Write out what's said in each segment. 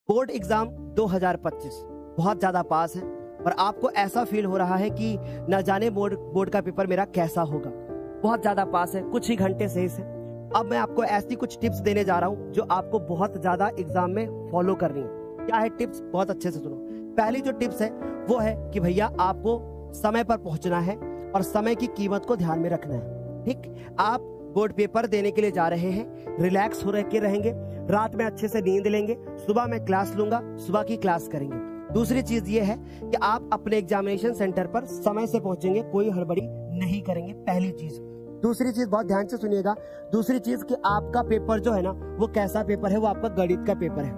Board exam 2025 बहुत ज्यादा पास है और आपको ऐसा फील हो रहा है कि न जाने बोर्ड का पेपर मेरा कैसा होगा। बहुत ज्यादा पास है, कुछ ही घंटे शेष है। अब मैं आपको ऐसी कुछ टिप्स देने जा रहा हूं जो आपको बहुत ज्यादा एग्जाम में फॉलो करनी है। क्या है टिप्स, बहुत अच्छे से सुनो। पहली जो टिप्स है वो है कि भैया आपको समय पर पहुंचना है और समय की कीमत को ध्यान में रखना है। ठीक, आप बोर्ड पेपर देने के लिए जा रहे हैं, रिलैक्स हो के रहेंगे, रात में अच्छे से नींद लेंगे, सुबह में क्लास लूंगा, सुबह की क्लास करेंगे। दूसरी चीज ये है कि आप अपने एग्जामिनेशन सेंटर पर समय से पहुंचेंगे, कोई हड़बड़ी नहीं करेंगे, पहली चीज। दूसरी चीज बहुत ध्यान से सुनिएगा, दूसरी चीज कि आपका पेपर जो है ना वो कैसा पेपर है, वो आपका गणित का पेपर है।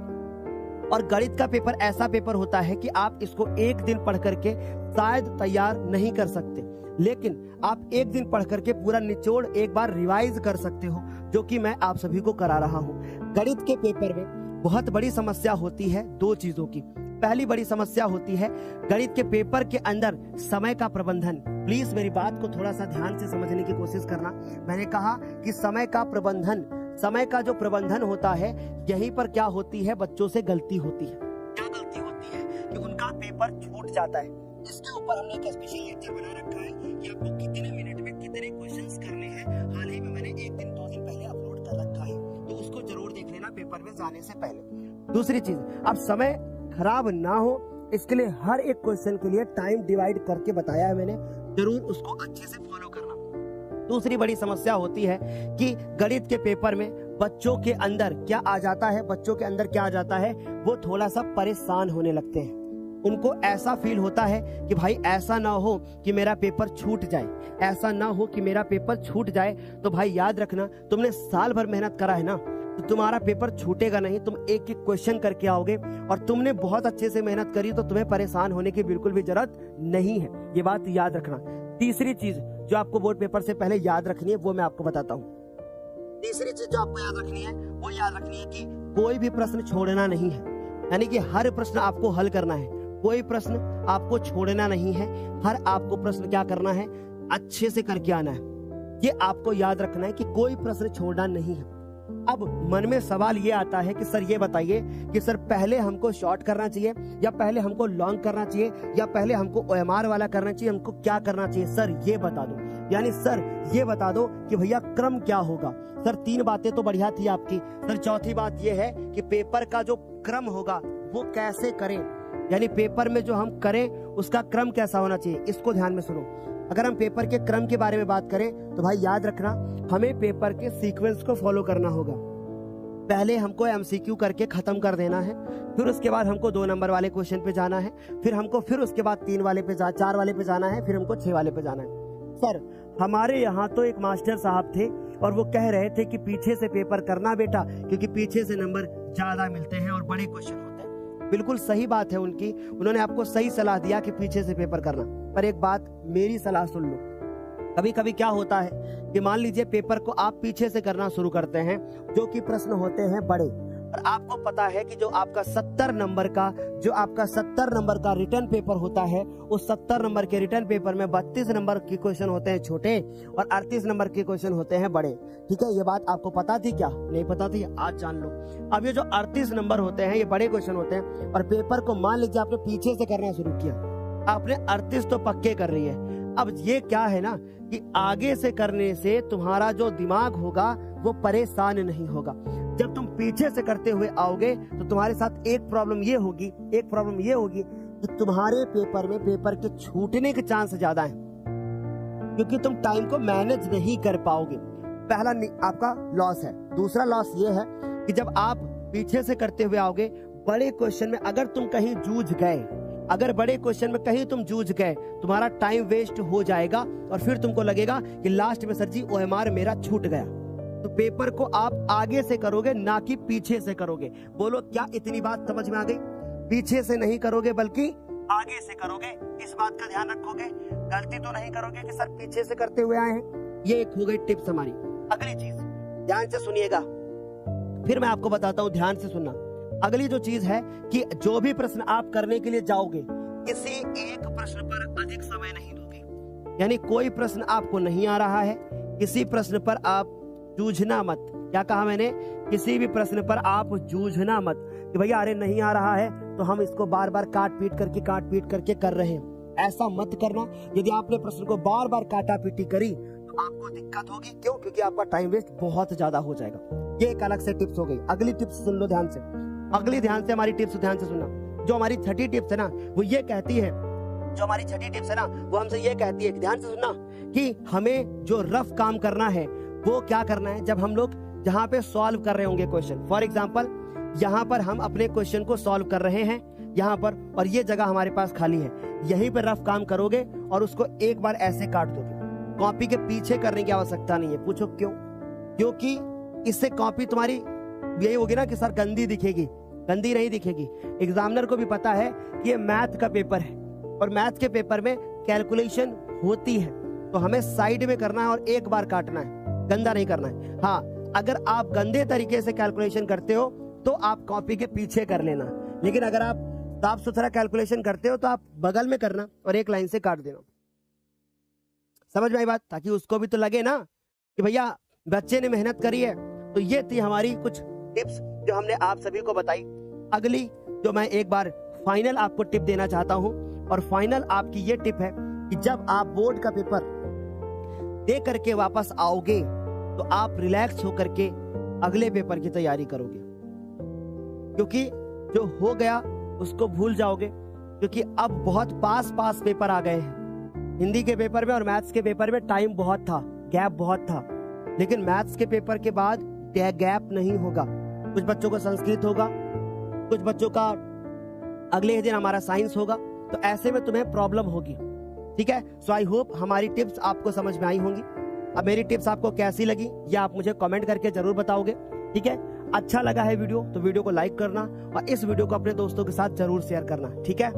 और गणित का पेपर ऐसा पेपर होता है कि आप इसको एक दिन पढ़ करके शायद तैयार नहीं कर सकते, लेकिन आप एक दिन पढ़ करके पूरा निचोड़ एक बार रिवाइज कर सकते हो, जो कि मैं आप सभी को करा रहा हूँ। गणित के पेपर में बहुत बड़ी समस्या होती है दो चीजों की। पहली बड़ी समस्या होती है गणित के पेपर के अंदर समय का प्रबंधन। प्लीज मेरी बात को थोड़ा सा ध्यान से समझने की कोशिश करना। मैंने कहा कि समय का प्रबंधन, समय का जो प्रबंधन होता है, यहीं पर क्या होती है, बच्चों से गलती होती है। क्या गलती होती है कि उनका पेपर छूट जाता है। इसके ऊपर हमने एक स्पेशल लेक्चर बना रखा है कि आपको कितने मिनट में कितने क्वेश्चंस करने हैं। हाल ही में मैंने एक दिन दो दिन पहले अपलोड कर रखा है, तो उसको जरूर देख लेना पेपर में जाने से पहले। दूसरी चीज, अब समय खराब ना हो इसके लिए हर एक क्वेश्चन के लिए टाइम डिवाइड करके बताया है मैंने, जरूर उसको अच्छे से फॉलो करना। दूसरी बड़ी समस्या होती है कि गणित के पेपर में बच्चों के अंदर क्या आ जाता है, बच्चों के अंदर क्या आ जाता है, वो थोड़ा सा परेशान होने लगते हैं। उनको ऐसा फील होता है कि भाई ऐसा ना हो कि मेरा पेपर छूट जाए, ऐसा ना हो कि मेरा पेपर छूट जाए। तो भाई याद रखना, तुमने साल भर मेहनत करा है ना, तो तुम्हारा पेपर छूटेगा नहीं। तुम एक एक क्वेश्चन करके आओगे और तुमने बहुत अच्छे से मेहनत करी, तो तुम्हें परेशान होने की बिल्कुल भी जरूरत नहीं है। ये बात याद रखना। तीसरी चीज जो आपको बोर्ड पेपर से पहले याद रखनी है वो मैं आपको बताता हूँ। तीसरी चीज जो आपको याद रखनी है वो याद रखनी है कि कोई भी प्रश्न छोड़ना नहीं है, यानी कि हर प्रश्न आपको हल करना है, कोई प्रश्न आपको छोड़ना नहीं है। हर आपको प्रश्न क्या करना है, अच्छे से करके आना है। ये आपको याद रखना है कि कोई प्रश्न छोड़ना नहीं है। अब मन में सवाल ये आता है कि सर ये बताइए कि सर पहले हमको शॉर्ट करना चाहिए या पहले हमको लॉन्ग करना चाहिए या पहले हमको OMR वाला करना चाहिए, हमको क्या करना चाहिए सर ये बता दो। यानी सर ये बता दो कि भैया क्रम क्या होगा। सर तीन बातें तो बढ़िया थी आपकी, सर चौथी बात ये है कि पेपर का जो क्रम होगा वो कैसे करें, यानी पेपर में जो हम करें उसका क्रम कैसा होना चाहिए, इसको ध्यान में सुनो। अगर हम पेपर के क्रम के बारे में बात करें तो भाई याद रखना, हमें पेपर के सीक्वेंस को फॉलो करना होगा। पहले हमको MCQ करके खत्म कर देना है, फिर उसके बाद हमको 2 नंबर वाले क्वेश्चन पे जाना है, फिर उसके बाद 3 वाले पे 4 वाले पे जाना है, फिर हमको 6 वाले पे जाना है। सर हमारे यहाँ तो एक मास्टर साहब थे और वो कह रहे थे कि पीछे से पेपर करना बेटा, क्योंकि पीछे से नंबर ज्यादा मिलते हैं और बड़े क्वेश्चन होते हैं। बिल्कुल सही बात है उनकी, उन्होंने आपको सही सलाह दिया कि पीछे से पेपर करना। पर एक बात मेरी सलाह सुन लो, कभी कभी क्या होता है कि मान लीजिए पेपर को आप पीछे से करना शुरू करते हैं, जो कि प्रश्न होते हैं बड़े, और आपको पता है कि जो आपका 70 नंबर का रिटर्न पेपर होता है, उस 70 नंबर के रिटर्न पेपर में 32 नंबर के क्वेश्चन होते हैं छोटे और 38 नंबर के क्वेश्चन होते हैं बड़े। ठीक है, ये बात आपको पता थी क्या? नहीं पता थी, आज जान लो। अब ये जो 38 नंबर होते हैं ये बड़े क्वेश्चन होते हैं, और पेपर को मान लीजिए आपने पीछे से करना शुरू किया, आपने 38 तो पक्के कर रही है। अब ये क्या है ना कि आगे से करने से तुम्हारा जो दिमाग होगा वो परेशान नहीं होगा। जब तुम पीछे से करते हुए आओगे तो तुम्हारे साथ एक प्रॉब्लम ये होगी कि तुम्हारे पेपर में पेपर के छूटने के चांस ज्यादा हैं, क्योंकि तुम टाइम को मैनेज नहीं कर पाओगे। पहला आपका लॉस है। दूसरा लॉस ये है कि जब आप पीछे से करते हुए आओगे, बड़े क्वेश्चन में अगर तुम कहीं जूझ गए, तुम्हारा टाइम वेस्ट हो जाएगा और फिर तुमको लगेगा कि लास्ट में सर जी OMR मेरा छूट गया। तो पेपर को आप आगे से करोगे, ना कि पीछे से करोगे। बोलो क्या इतनी बात समझ में आ गई? पीछे से नहीं करोगे बल्कि आगे से करोगे, इस बात का ध्यान रखोगे। गलती तो नहीं करोगे कि सर पीछे से करते हुए आए हैं। ये एक हो गई टिप्स हमारी। अगली चीज ध्यान से सुनिएगा, फिर मैं आपको बताता हूँ, ध्यान से सुनना। अगली जो चीज है कि जो भी प्रश्न आप करने के लिए जाओगे, किसी एक प्रश्न पर अधिक समय नहीं दोगे। यानी कोई प्रश्न आपको नहीं आ रहा है, किसी प्रश्न पर आप जूझना मत। क्या कहा मैंने? किसी भी प्रश्न पर आप जूझना मत। कि भैया अरे नहीं आ रहा है तो हम इसको बार बार काट पीट करके कर रहे हैं। ऐसा मत करना। यदि आपने प्रश्न को बार बार काटा पीटी करी तो आपको दिक्कत होगी। क्यों? क्योंकि आपका टाइम वेस्ट बहुत ज्यादा हो जाएगा। ये एक अलग से टिप्स हो गई। अगली टिप्स सुन लो ध्यान से, हमारी टिप्स ध्यान से सुनना। जो हमारी छठी टिप्स है ना वो ये कहती है, वो हमसे ये कहती है, ध्यान से सुनना, कि हमें जो रफ काम करना है वो क्या करना है। जब हम लोग जहाँ पे सॉल्व कर रहे होंगे क्वेश्चन, फॉर एग्जाम्पल यहाँ पर हम अपने क्वेश्चन को सॉल्व कर रहे हैं यहाँ पर, और ये जगह हमारे पास खाली है, यहीं पे रफ काम करोगे और उसको एक बार ऐसे काट दोगे। कॉपी के पीछे करने की आवश्यकता नहीं है। पूछो क्यों? क्योंकि इससे कॉपी तुम्हारी यही होगी ना कि सर गंदी दिखेगी। गंदी नहीं दिखेगी। एग्जामिनर को भी पता है कि ये मैथ का पेपर है और मैथ के पेपर में कैलकुलेशन होती है, तो हमें साइड में करना है और एक बार काटना है, गंदा नहीं करना है। हाँ, अगर आप गंदे तरीके से कैलकुलेशन करते हो तो आप कॉपी के पीछे कर लेना, लेकिन अगर आप साफ सुथरा कैलकुलेशन करते हो तो आप बगल में करना और एक लाइन से काट देना। समझ में आई बात? ताकि उसको भी तो लगे ना कि भैया बच्चे ने मेहनत करी है। तो ये थी हमारी कुछ टिप्स जो हमने आप सभी को बताई। अगली जो मैं एक बार फाइनल आपको टिप देना चाहता हूं, और फाइनल आपकी ये टिप है कि जब आप बोर्ड का पेपर दे करके वापस आओगे तो आप रिलैक्स होकर के अगले पेपर की तैयारी करोगे, क्योंकि जो हो गया उसको भूल जाओगे। क्योंकि अब बहुत पास पेपर आ गए हैं। हिंदी के पेपर में और मैथ्स के पेपर में टाइम बहुत था, गैप बहुत था, लेकिन मैथ्स के पेपर के बाद गैप नहीं होगा। कुछ बच्चों को संस्कृत होगा, कुछ बच्चों का अगले ही दिन हमारा साइंस होगा, तो ऐसे में तुम्हें प्रॉब्लम होगी। ठीक है? सो आई होप हमारी टिप्स आपको समझ में आई होंगी। अब मेरी टिप्स आपको कैसी लगी या आप मुझे कमेंट करके जरूर बताओगे। ठीक है? अच्छा लगा है वीडियो तो वीडियो को लाइक करना और इस वीडियो को अपने दोस्तों के साथ जरूर शेयर करना। ठीक है?